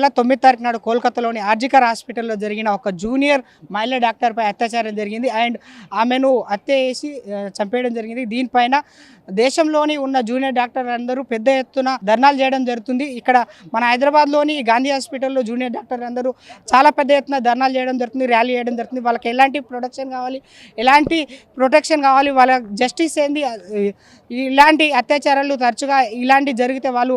నెల 9 తారీఖు నాడు కోల్కతాలోని ఆర్జికర్ హాస్పిటల్లో జరిగిన ఒక జూనియర్ మహిళా డాక్టర్పై అత్యాచారం జరిగింది అండ్ ఆమెను హత్య చేసి చంపేయడం జరిగింది. దీనిపైన దేశంలోని ఉన్న జూనియర్ డాక్టర్లు అందరూ పెద్ద ఎత్తున ధర్నాలు చేయడం జరుగుతుంది. ఇక్కడ మన హైదరాబాద్లోని గాంధీ హాస్పిటల్లో జూనియర్ డాక్టర్లు అందరూ చాలా పెద్ద ఎత్తున ధర్నాలు చేయడం జరుగుతుంది, ర్యాలీ చేయడం జరుగుతుంది. వాళ్ళకి ఎలాంటి ప్రొటెక్షన్ కావాలి, వాళ్ళ జస్టిస్ ఏంది, ఇలాంటి అత్యాచారాలు తరచుగా ఇలాంటి జరిగితే వాళ్ళు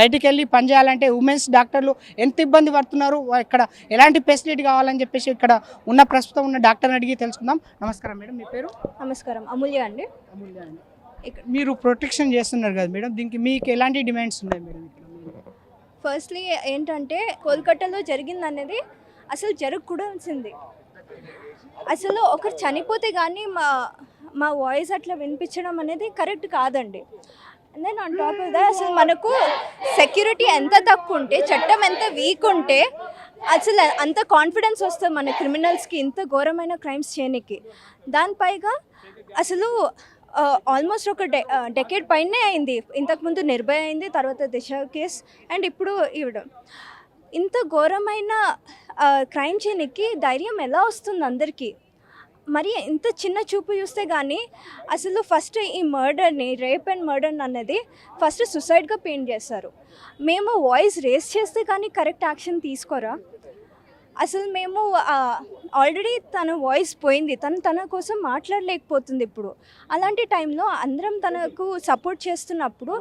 బయటికి వెళ్ళి పనిచేయాలంటే ఉమెన్స్ డాక్టర్లు ఎంత ఇబ్బంది పడుతున్నారు, ఇక్కడ ఎలాంటి ఫెసిలిటీ కావాలని చెప్పేసి ఇక్కడ ప్రస్తుతం ఉన్న డాక్టర్ని అడిగి తెలుసుకుందాం. నమస్కారం మేడం, మీ పేరు? నమస్కారం, అమూల్య అండి. మీరు ప్రొటెక్షన్ చేస్తున్నారు కదా మేడం, దీనికి మీకు ఎలాంటి డిమాండ్స్ ఉన్నాయి మేడం? ఫస్ట్లీ ఏంటంటే కోల్కతాలో జరిగింది అనేది అసలు జరగకూడాల్సింది. అసలు ఒకరు చనిపోతే కానీ మా వాయిస్ అట్లా వినిపించడం అనేది కరెక్ట్ కాదండి. Then on top of that అసలు మనకు సెక్యూరిటీ ఎంత తక్కువ ఉంటే, చట్టం ఎంత వీక్ ఉంటే అసలు అంత కాన్ఫిడెన్స్ వస్తుంది మన క్రిమినల్స్కి ఇంత ఘోరమైన క్రైమ్స్ చేయడానికి. దానిపైగా అసలు ఆల్మోస్ట్ ఒక డెకేడ్ పైనే అయింది. ఇంతకుముందు నిర్భయ అయింది, తర్వాత దిశ కేస్, అండ్ ఇప్పుడు ఇవ్వడం. ఇంత ఘోరమైన క్రైమ్ చేయడానికి ధైర్యం ఎలా వస్తుంది అందరికీ? మరి ఇంత చిన్న చూపు చూస్తే కానీ అసలు ఫస్ట్ ఈ మర్డర్ని, రేప్ అండ్ మర్డర్ అన్నది ఫస్ట్ సుసైడ్గా పెయింట్ చేస్తారు. మేము వాయిస్ రేస్ చేస్తే కానీ కరెక్ట్ యాక్షన్ తీసుకోరా? అసలు మేము ఆల్రెడీ తన వాయిస్ పోయింది, తన కోసం మాట్లాడలేకపోతుంది ఇప్పుడు. అలాంటి టైంలో అందరం తనకు సపోర్ట్ చేస్తున్నప్పుడు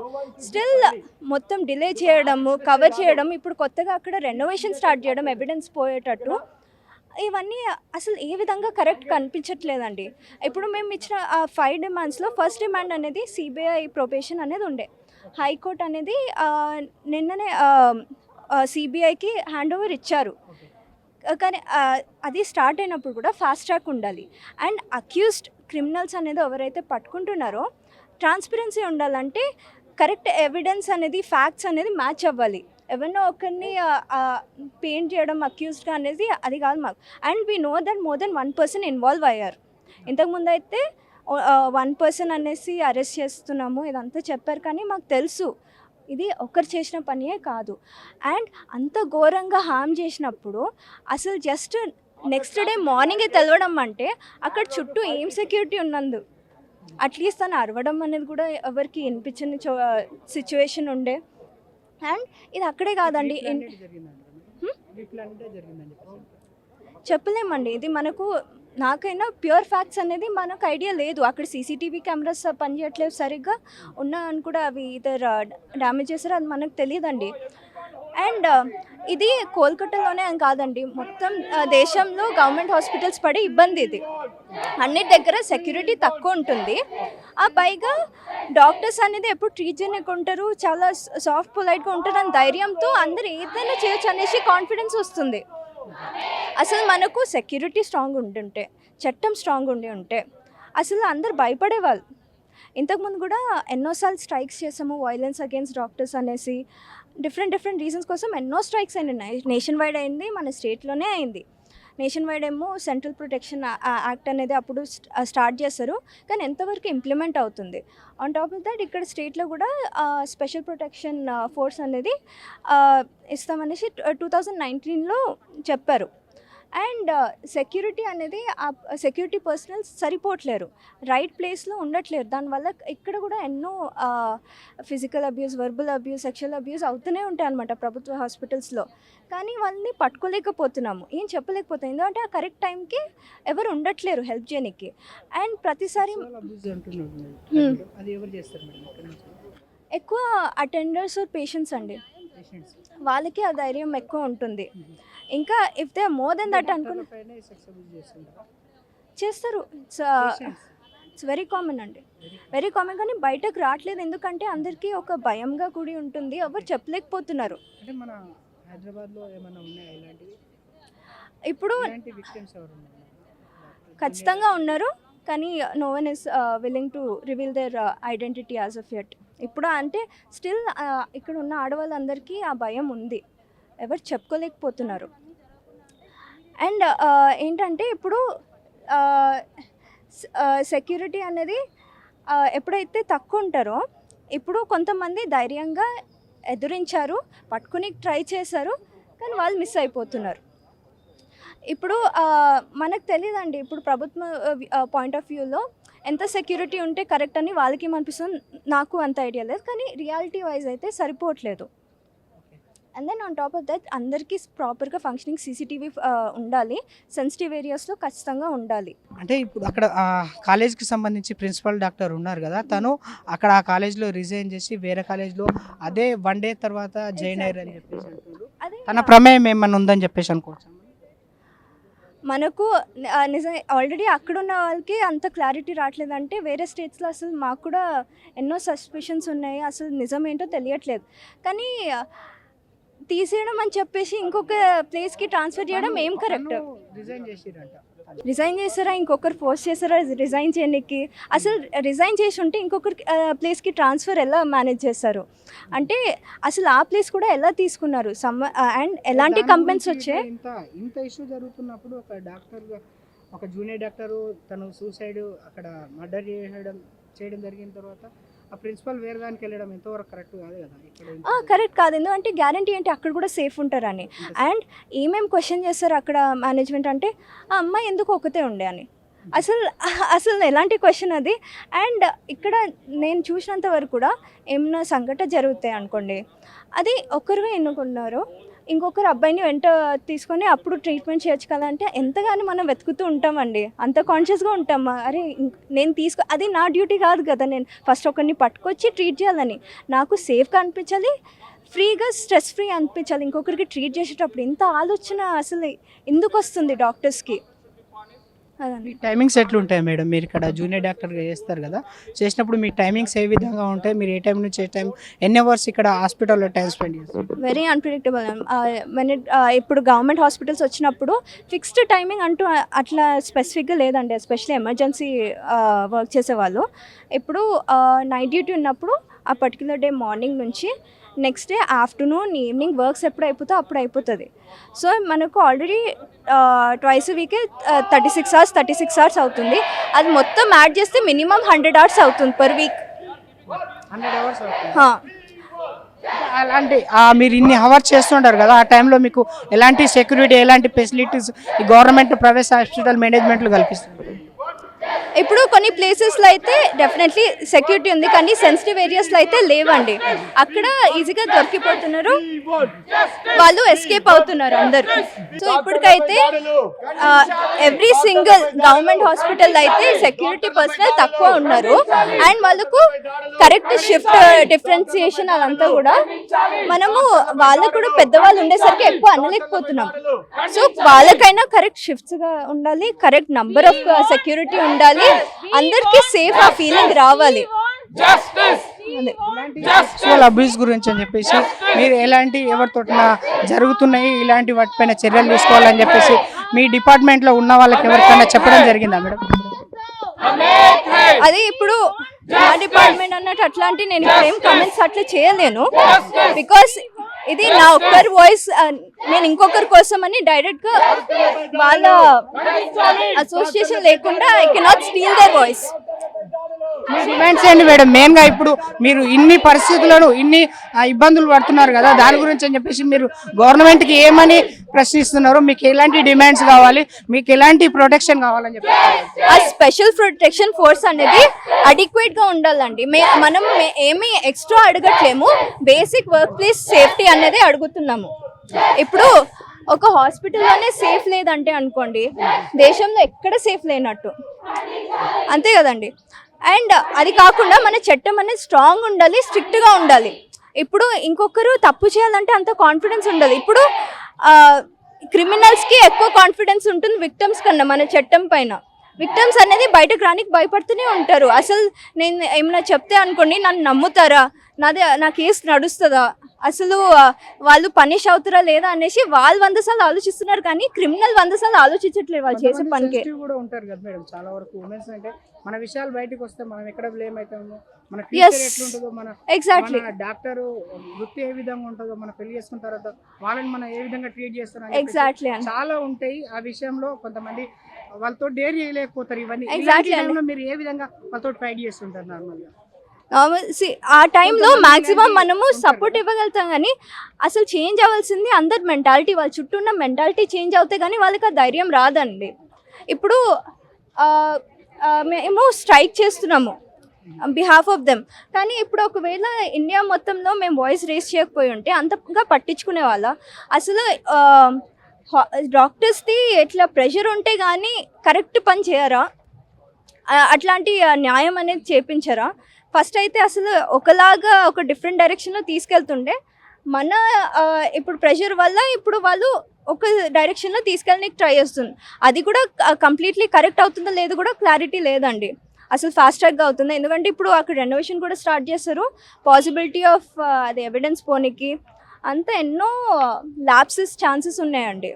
స్టిల్ మొత్తం డిలే చేయడము, కవర్ చేయడం, ఇప్పుడు కొత్తగా అక్కడ రెనోవేషన్ స్టార్ట్ చేయడం ఎవిడెన్స్ పోయేటట్టు, ఇవన్నీ అసలు ఏ విధంగా కరెక్ట్ కనిపించట్లేదండి. ఇప్పుడు మేము ఇచ్చిన 5 డిమాండ్స్లో ఫస్ట్ డిమాండ్ అనేది సిబిఐ ప్రొబేషన్ అనేది ఉండే. హైకోర్టు అనేది నిన్ననే సిబిఐకి హ్యాండ్ ఓవర్ ఇచ్చారు. కానీ అది స్టార్ట్ అయినప్పుడు కూడా ఫాస్ట్ ట్రాక్ ఉండాలి. అండ్ అక్యూజ్డ్ క్రిమినల్స్ అనేది ఎవరైతే పట్టుకుంటున్నారో ట్రాన్స్పరెన్సీ ఉండాలంటే కరెక్ట్ ఎవిడెన్స్ అనేది, ఫ్యాక్ట్స్ అనేది మ్యాచ్ అవ్వాలి. ఎవరినో ఒకరిని పెయింట్ చేయడం అక్యూజ్డ్గా అనేది అది కాదు మాకు. And we know that more than 1 person involve అయ్యారు. ఇంతకుముందు అయితే 1 person అనేసి అరెస్ట్ చేస్తున్నాము ఇదంతా చెప్పారు, కానీ మాకు తెలుసు ఇది ఒకరు చేసిన పనియే కాదు. అండ్ అంత ఘోరంగా హామ్ చేసినప్పుడు అసలు జస్ట్ నెక్స్ట్ డే మార్నింగే తెలవడం అంటే అక్కడ చుట్టూ ఏం సెక్యూరిటీ ఉన్నందు అట్లీస్ట్ తను అరవడం అనేది కూడా ఎవరికి వినిపించని సిచ్యువేషన్ ఉండే. అండ్ ఇది అక్కడే కాదండి, చెప్పలేమండి. ఇది మనకు నాకైనా ప్యూర్ ఫ్యాక్ట్స్ అనేది మనకు ఐడియా లేదు. అక్కడ సీసీటీవీ కెమెరాస్ పనిచేయట్లేదు సరిగ్గా, ఉన్నా అని కూడా అవి ఇతర డ్యామేజ్ చేశారు, అది మనకు తెలియదండి. అండ్ ఇది కోల్కతాలోనే అని కాదండి, మొత్తం దేశంలో గవర్నమెంట్ హాస్పిటల్స్ పడే ఇబ్బంది ఇది. అన్నిటి దగ్గర సెక్యూరిటీ తక్కువ ఉంటుంది. ఆ పైగా డాక్టర్స్ అనేది ఎప్పుడు ట్రీట్ చేయడానికి ఉంటారు, చాలా సాఫ్ట్ పొలైట్గా ఉంటారు అని ధైర్యంతో అందరు ఏదైనా చేయొచ్చు అనేసి కాన్ఫిడెన్స్ వస్తుంది. అసలు మనకు సెక్యూరిటీ స్ట్రాంగ్ ఉంటుంటే, చట్టం స్ట్రాంగ్ ఉంటే అసలు అందరు భయపడేవాళ్ళు. ఇంతకుముందు కూడా ఎన్నోసార్లు స్ట్రైక్స్ చేసాము, వైలెన్స్ అగేన్స్ట్ డాక్టర్స్ అనేసి డిఫరెంట్ రీజన్స్ కోసం ఎన్నో స్ట్రైక్స్ అయినాయి. నేషన్ వైడ్ అయింది, మన స్టేట్లోనే అయింది. నేషన్ వైడ్ ఏమో సెంట్రల్ ప్రొటెక్షన్ యాక్ట్ అనేది అప్పుడు స్టార్ట్ చేస్తారు, కానీ ఎంతవరకు ఇంప్లిమెంట్ అవుతుంది? ఆన్ టాప్ ఆఫ్ దట్ ఇక్కడ స్టేట్లో కూడా స్పెషల్ ప్రొటెక్షన్ ఫోర్స్ అనేది ఇస్తామనేసి 2019లో చెప్పారు. అండ్ సెక్యూరిటీ అనేది సెక్యూరిటీ పర్సనల్ సరిపోవట్లేరు, రైట్ ప్లేస్లో ఉండట్లేరు. దానివల్ల ఇక్కడ కూడా ఎన్నో physical abuse, verbal abuse, sexual abuse అవుతూనే ఉంటాయి అన్నమాట ప్రభుత్వ హాస్పిటల్స్లో. కానీ వాళ్ళని పట్టుకోలేకపోతున్నాము, ఏం చెప్పలేకపోతున్నాం, ఎందుకంటే ఆ కరెక్ట్ టైంకి ఎవరు ఉండట్లేరు హెల్ప్ చేయడానికి. అండ్ ప్రతిసారి ఎక్కువ అటెండర్స్ పేషెంట్స్ అండి, వాళ్ళకి ఆ ధైర్యం ఎక్కువ ఉంటుంది. ఇంకా if they more than that అనుకుని చేస్తారు. ఇట్స్ వెరీ కామన్ అండి, వెరీ కామన్. కానీ బయటకు రావట్లేదు, ఎందుకంటే అందరికీ ఒక భయంగా కూడి ఉంటుంది, ఎవరు చెప్పలేకపోతున్నారు. ఇప్పుడు ఖచ్చితంగా ఉన్నారు, కానీ no one is willing to reveal their identity as of yet. ఇప్పుడు అంటే స్టిల్ ఇక్కడ ఉన్న ఆడవాళ్ళందరికీ ఆ భయం ఉంది, ఎవరు చెప్పుకోలేకపోతున్నారు. అండ్ ఏంటంటే ఇప్పుడు సెక్యూరిటీ అనేది ఎప్పుడైతే తక్కువ ఉంటారో, ఇప్పుడు కొంతమంది ధైర్యంగా ఎదురించారు, పట్టుకుని ట్రై చేశారు, కానీ వాళ్ళు మిస్ అయిపోతున్నారు. ఇప్పుడు మనకు తెలియదండి, ఇప్పుడు ప్రభుత్వం పాయింట్ ఆఫ్ వ్యూలో ఎంత సెక్యూరిటీ ఉంటే కరెక్ట్ అని వాళ్ళకి ఏమనిపిస్తుంది, నాకు అంత ఐడియా లేదు, కానీ రియాలిటీ వైజ్ అయితే సరిపోవట్లేదు. And then on top of that అందరికీ ప్రాపర్గా ఫంక్షనింగ్ సీసీటీవీ ఉండాలి, సెన్సిటివ్ ఏరియాస్లో ఖచ్చితంగా ఉండాలి. అంటే ఇప్పుడు అక్కడ కాలేజ్కి సంబంధించి ప్రిన్సిపల్ డాక్టర్ ఉన్నారు కదా, తను అక్కడ ఆ కాలేజ్లో రిజైన్ చేసి వేరే కాలేజ్లో అదే 1 day తర్వాత జాయిన్ అయ్యారు అని చెప్పేసి అంటున్నారు. అదే తన ప్రమేయం ఏమన్నా ఉందని చెప్పేసి అనుకోవచ్చు. మనకు నిజం ఆల్రెడీ అక్కడున్న వాళ్ళకి అంత క్లారిటీ రావట్లేదంటే వేరే స్టేట్స్లో అసలు మాకు కూడా ఎన్నో సస్పిషన్స్ ఉన్నాయి, అసలు నిజం ఏంటో తెలియట్లేదు. కానీ తీసేయడం అని చెప్పేసి ఇంకొక ప్లేస్కి ట్రాన్స్ఫర్ చేయడం ఏం కరెక్ట్? రిజైన్ చేస్తారా, ఇంకొకరు ఫోర్స్ చేస్తారా రిజైన్ చేయడానికి? అసలు రిజైన్ చేసి ఉంటే ఇంకొకరి ప్లేస్కి ట్రాన్స్ఫర్ ఎలా మేనేజ్ చేస్తారు? అంటే అసలు ఆ ప్లేస్ కూడా ఎలా తీసుకున్నారు? అండ్ ఎలాంటి కంప్లైంట్స్ వచ్చాయి? ఇంత ఇష్యూ జరుగుతున్నప్పుడు ఒక డాక్టర్, ఒక జూనియర్ డాక్టర్ తను సూసైడ్ అక్కడ మర్డర్ చేయడం జరిగిన తర్వాత ఆ ప్రిన్సిపల్ వేరే దానికి వెళ్ళడం ఎంతవరకు కరెక్ట్ కాదు కదా? కరెక్ట్ కాదు, ఎందుకంటే గ్యారంటీ ఏంటి అక్కడ కూడా సేఫ్ ఉంటారని. అండ్ ఏమేమి క్వశ్చన్ చేస్తారు అక్కడ మేనేజ్మెంట్ అంటే ఆ అమ్మాయి ఎందుకు ఒకతే ఉండే అని. అసలు ఎలాంటి క్వశ్చన్ అది? అండ్ ఇక్కడ నేను చూసినంత వరకు కూడా ఏమైనా సంఘటన జరుగుతాయి అనుకోండి, అది ఒక్కరుగా ఎన్నుకున్నారు, ఇంకొకరు అబ్బాయిని వెంట తీసుకొని అప్పుడు ట్రీట్మెంట్ చేయొచ్చు కదా అంటే ఎంతగానో మనం వెతుకుతూ ఉంటామండి, అంత కాన్షియస్గా ఉంటామా? అరే నేను అది నా డ్యూటీ కాదు కదా, నేను ఫస్ట్ ఒకరిని పట్టుకొచ్చి ట్రీట్ చేయాలని, నాకు సేఫ్గా అనిపించాలి, ఫ్రీగా స్ట్రెస్ ఫ్రీ అనిపించాలి. ఇంకొకరికి ట్రీట్ చేసేటప్పుడు ఇంత ఆలోచన అసలు ఎందుకు వస్తుంది డాక్టర్స్కి? మీ టైమింగ్స్ ఎట్లుంటాయి మేడం? మీరు ఇక్కడ జూనియర్ డాక్టర్గా చేస్తారు కదా, చేసినప్పుడు మీ టైమింగ్స్ ఏ విధంగా ఉంటాయి? మీరు ఏ టైం నుంచి ఏ టైం, ఎన్ని అవర్స్ ఇక్కడ హాస్పిటల్లో టైం స్పెండ్ చేస్తారు? Very unpredictable. ఇప్పుడు గవర్నమెంట్ హాస్పిటల్స్ వచ్చినప్పుడు ఫిక్స్డ్ టైమింగ్ అంటూ అట్లా స్పెసిఫిక్గా లేదండి, ఎస్పెషల్లీ ఎమర్జెన్సీ వర్క్ చేసేవాళ్ళు. ఇప్పుడు నైట్ డ్యూటీ ఉన్నప్పుడు ఆ పర్టికులర్ డే మార్నింగ్ నుంచి next day afternoon evening works ఎప్పుడు అయిపోతుందో అప్పుడు అయిపోతుంది. సో మనకు ఆల్రెడీ ట్వైస్ వీకే 36 hours అవుతుంది. అది మొత్తం యాడ్ చేస్తే మినిమం 100 hours అవుతుంది పర్ వీక్. 100 hours అలాంటి మీరు ఇన్ని అవర్స్ చేస్తుంటారు కదా, ఆ టైంలో మీకు ఎలాంటి సెక్యూరిటీ, ఎలాంటి ఫెసిలిటీస్ ఈ గవర్నమెంట్ ప్రైవేట్ హాస్పిటల్ మేనేజ్మెంట్లు కల్పిస్తుంది? ఇప్పుడు కొన్ని ప్లేసెస్లో అయితే డెఫినెట్లీ సెక్యూరిటీ ఉంది, కానీ సెన్సిటివ్ ఏరియాస్లో అయితే లేవండి. అక్కడ ఈజీగా దొరికిపోతున్నారు, వాళ్ళు ఎస్కేప్ అవుతున్నారు అందరు. సో ఇప్పటికైతే ఎవ్రీ సింగిల్ గవర్నమెంట్ హాస్పిటల్ అయితే సెక్యూరిటీ పర్సనల్ తక్కువ ఉన్నారు. అండ్ వాళ్ళకు కరెక్ట్ షిఫ్ట్ డిఫరెన్సియేషన్ అదంతా కూడా మనము వాళ్ళకు కూడా పెద్దవాళ్ళు ఉండేసరికి ఎక్కువ అనలేకపోతున్నాం. సో వాళ్ళకైనా కరెక్ట్ షిఫ్ట్స్గా ఉండాలి, కరెక్ట్ నంబర్ ఆఫ్ సెక్యూరిటీ ఉండాలి, అందరికీ సేఫ్ ఆ ఫీలింగ్ రావాలి. సెక్సువల్ అబ్యూస్ గురించి అని చెప్పేసి మీరు ఎలాంటి ఎవరితో జరుగుతున్నాయి ఇలాంటి వాటిపైన చర్యలు తీసుకోవాలని చెప్పేసి మీ డిపార్ట్మెంట్లో ఉన్న వాళ్ళకి ఎవరికైనా చెప్పడం జరిగిందా మేడం? అది ఇప్పుడు నా డిపార్ట్మెంట్ అన్నట్టు అట్లాంటి నేను ఇప్పుడు ఏం కమెంట్స్ అట్లా చేయలేను, బికాస్ ఇది నా ఒక్కరి వాయిస్, నేను ఇంకొకరి కోసం అని డైరెక్ట్గా వాళ్ళ అసోసియేషన్ లేకుండా I cannot steel their voice. Demands ఏంటి మేడం మెయిన్గా? ఇప్పుడు మీరు ఇన్ని పరిస్థితులను ఇన్ని ఇబ్బందులు పడుతున్నారు కదా, దాని గురించి అని చెప్పేసి మీరు గవర్నమెంట్కి ఏమని ప్రశ్నిస్తున్నారు? మీకు ఎలాంటి డిమాండ్స్ కావాలి, మీకు ఎలాంటి ప్రొటెక్షన్ కావాలని చెప్పి? ఆ స్పెషల్ ప్రొటెక్షన్ ఫోర్స్ అనేది అడిక్వేట్గా ఉండాలండి. మనం ఏమీ ఎక్స్ట్రా అడగట్లేము, బేసిక్ వర్క్ ప్లేస్ సేఫ్టీ అనేది అడుగుతున్నాము. ఇప్పుడు ఒక హాస్పిటల్లోనే సేఫ్ లేదంటే అనుకోండి, దేశంలో ఎక్కడ సేఫ్ లేనట్టు, అంతే కదండి. అండ్ అది కాకుండా మన చట్టం అనేది స్ట్రాంగ్ ఉండాలి, స్ట్రిక్ట్గా ఉండాలి. ఇప్పుడు ఇంకొకరు తప్పు చేయాలంటే అంత కాన్ఫిడెన్స్ ఉండదు. ఇప్పుడు క్రిమినల్స్కి ఎక్కువ కాన్ఫిడెన్స్ ఉంటుంది విక్టమ్స్ కన్నా మన చట్టం పైన. విక్టమ్స్ అనేది బయటకు రానికి భయపడుతూనే ఉంటారు. అసలు నేను ఏమైనా చెప్తే అనుకోండి నన్ను నమ్ముతారా, నా కేసు నడుస్తుందా, అసలు వాళ్ళు పనిష్ అవుతారా లేదా అనేసి వాళ్ళు 100 సార్లు ఆలోచిస్తున్నారు, కానీ క్రిమినల్ 100 సార్లు ఆలోచించట్లేదు వాళ్ళు చేసే పనికి. కూడా ఉంటారు కదా మేడం చాలా వరకు ఉమెన్స్, అంటే మన విషయాలు బయటకు వస్తే మనం ఎక్కడ బ్లేమ్ అవుతామో, మన ఫ్యూచర్ ఎట్లుంటుందో, మన ఎగ్జాక్ట్లీ డాక్టర్ వృత్తి ఏ విధంగా ఉంటుందో, మన పెళ్లి చేసుకున్న తర్వాత వాళ్ళని మనం ఏ విధంగా ట్రీట్ చేస్తారో ఎగ్జాక్ట్లీ చాలా ఉంటాయి. ఆ విషయంలో కొంతమంది వాళ్ళతో డేర్ చేయలేకపోతారు. ఇవన్నీ మీరు ఏ విధంగా వాళ్ళతో ఫైట్ చేస్తుంటారు నార్మల్గా? ఆ టైంలో మ్యాక్సిమం మనము సపోర్ట్ ఇవ్వగలుగుతాం, కానీ అసలు చేంజ్ అవ్వాల్సింది అందరి మెంటాలిటీ, వాళ్ళ చుట్టూ ఉన్న మెంటాలిటీ చేంజ్ అవుతే కానీ వాళ్ళకి ఆ ధైర్యం రాదండి. ఇప్పుడు మేము స్ట్రైక్ చేస్తున్నాము బిహాఫ్ ఆఫ్ దెమ్, కానీ ఇప్పుడు ఒకవేళ ఇండియా మొత్తంలో మేము వాయిస్ రేస్ చేయకపోయి ఉంటే అంతగా పట్టించుకునే వాళ్ళ. అసలు డాక్టర్స్ది ఎట్లా ప్రెషర్ ఉంటే కానీ కరెక్ట్ పని చేయరా, అట్లాంటి న్యాయం అనేది చేపించరా? ఫస్ట్ అయితే అసలు ఒకలాగా ఒక డిఫరెంట్ డైరెక్షన్లో తీసుకెళ్తుండే, మన ఇప్పుడు ప్రెషర్ వల్ల ఇప్పుడు వాళ్ళు ఒక డైరెక్షన్లో తీసుకెళ్ళడానికి ట్రై చేస్తుంది. అది కూడా కంప్లీట్లీ కరెక్ట్ అవుతుందో లేదో కూడా క్లారిటీ లేదండి. అసలు ఫాస్ట్ ట్రాక్గా అవుతుంది, ఎందుకంటే ఇప్పుడు అక్కడ రెనోవేషన్ కూడా స్టార్ట్ చేస్తారు, పాసిబిలిటీ ఆఫ్ అది ఎవిడెన్స్ పోనీకి అంతా ఎన్నో ల్యాప్సెస్ ఛాన్సెస్ ఉన్నాయండి.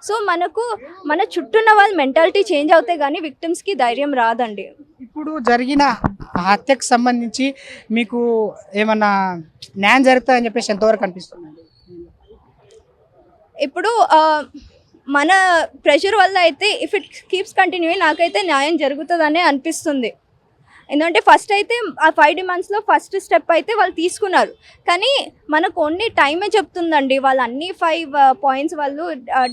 సో మనకు మన చుట్టూ ఉన్న వాళ్ళ మెంటాలిటీ చేంజ్ అవుతే కానీ విక్టిమ్స్కి ధైర్యం రాదండి. ఇప్పుడు జరిగిన హత్యకు సంబంధించి మీకు ఏమన్నా న్యాయం జరుగుతుందని చెప్పేసి ఎంతవరకు అనిపిస్తుంది? ఇప్పుడు మన ప్రెషర్ వల్ల అయితే ఇఫ్ ఇట్ కీప్స్ కంటిన్యూయింగ్ నాకైతే న్యాయం జరుగుతుందనే అనిపిస్తుంది. ఎందుకంటే ఫస్ట్ అయితే ఆ 5 డిమాండ్స్లో ఫస్ట్ స్టెప్ అయితే వాళ్ళు తీసుకున్నారు, కానీ మనకు ఓన్లీ టైమే చెప్తుందండి వాళ్ళు అన్ని 5 పాయింట్స్ వాళ్ళు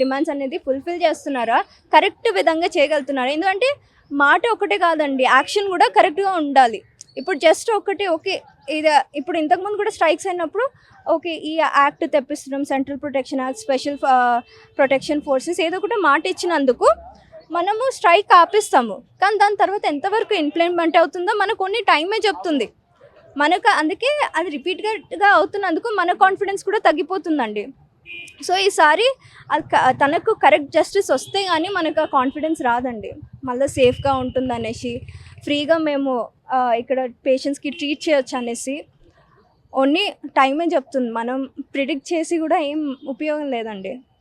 డిమాండ్స్ అనేది ఫుల్ఫిల్ చేస్తున్నారా, కరెక్ట్ విధంగా చేయగలుగుతున్నారా? ఎందుకంటే మాట ఒకటే కాదండి, యాక్షన్ కూడా కరెక్ట్గా ఉండాలి. ఇప్పుడు జస్ట్ ఒకటి ఓకే ఇది ఇప్పుడు ఇంతకుముందు కూడా స్ట్రైక్స్ అయినప్పుడు ఓకే ఈ యాక్ట్ తెప్పిస్తున్నాం, central protection act, special protection forces, ఏదో ఒకటి మాట ఇచ్చినందుకు మనము స్ట్రైక్ ఆపిస్తాము, కానీ దాని తర్వాత ఎంతవరకు ఇంప్లిమెంట్ అవుతుందో మనకు కొన్ని టైమే చెప్తుంది. మనకు అందుకే అది రిపీట్గా అవుతున్నందుకు మన కాన్ఫిడెన్స్ కూడా తగ్గిపోతుందండి. సో ఈసారి తనకు కరెక్ట్ జస్టిస్ వస్తే కానీ మనకు ఆ కాన్ఫిడెన్స్ రాదండి, మళ్ళీ సేఫ్గా ఉంటుంది అనేసి, ఫ్రీగా మేము ఇక్కడ పేషెంట్స్కి ట్రీట్ చేయొచ్చు అనేసి ఓన్లీ టైమే చెప్తుంది. మనం ప్రిడిక్ట్ చేసి కూడా ఏం ఉపయోగం లేదండి.